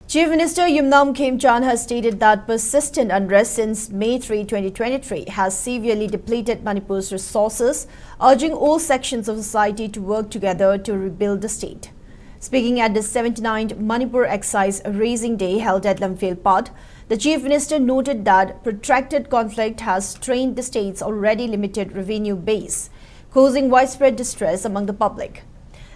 Chief Minister Yumnam Khemchan has stated that persistent unrest since May 3, 2023 has severely depleted Manipur's resources, urging all sections of society to work together to rebuild the state. Speaking at the 79th Manipur Excise Raising Day held at Imphal, the Chief Minister noted that protracted conflict has strained the state's already limited revenue base, causing widespread distress among the public.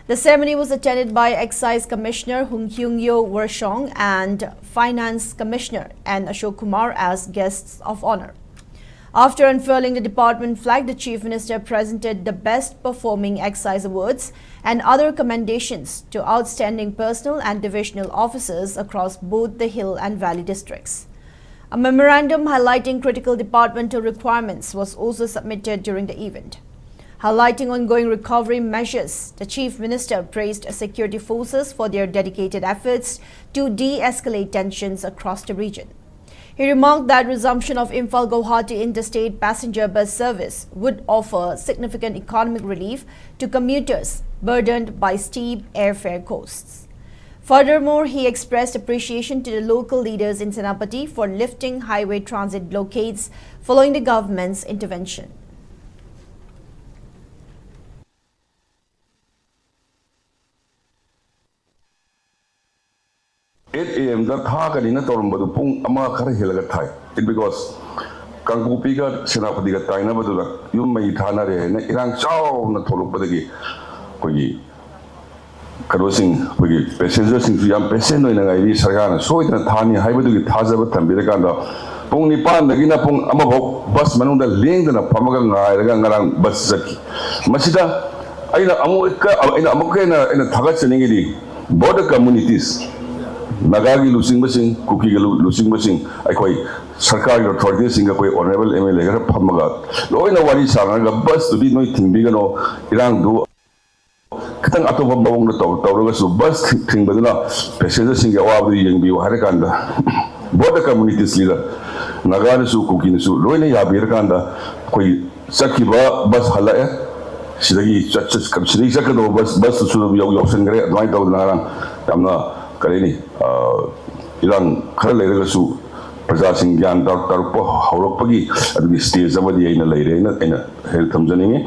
The ceremony was attended by Excise Commissioner Hung Hyung-yo Warshong and Finance Commissioner N. Ashok Kumar as guests of honor. After unfurling the department flag, the Chief Minister presented the Best Performing Excise Awards and other commendations to outstanding personnel and divisional officers across both the Hill and Valley districts. A memorandum highlighting critical departmental requirements was also submitted during the event. Highlighting ongoing recovery measures, the Chief Minister praised security forces for their dedicated efforts to de-escalate tensions across the region. He remarked that resumption of Imphal-Guwahati interstate passenger bus service would offer significant economic relief to commuters burdened by steep airfare costs. Furthermore, he expressed appreciation to the local leaders in Senapati for lifting highway transit blockades following the government's intervention. 8 a.m. that Hagan in a Torumbadu Pung Amaka Hilagai. It because Kangupiga, Senapati, Taina, you may Tanare, Iran Chow, Natolopadi, Kogi, Karosing, Kogi, passengers in Fiam Peseno in Ivy Sagana, so it and Tani, Hybrid Tazabat and Biraganda, Pony Pan, the Ginapung Amabo, bus Manunda, Ling and a Pamagan bus Zaki. Masida, I know Amokena in a Tagatsanigi, border communities. Nagagi losing machine, cookie losing machine, I quite Sarkar authorities in a way honorable MLA Pamagat. Low in a Wadi Saraga bus to be no thing bigger no Iran do Katan Atova Bong the Tauras to bus thing Baduna, passengers in Yawabi and Bio Harakanda. Border communities leader Naganasu cooking su, Loina Yabirakanda, Koi Sakiba bus Halaya. Sidagi churches come Sidaka bus to Sulu Yosan Great, Night of Naran, Tamna. Karini, Iran Karalegasu, Prasasing Yan Dr. Horokpagi, at the stage of the Aina Lady in a health Tamzani.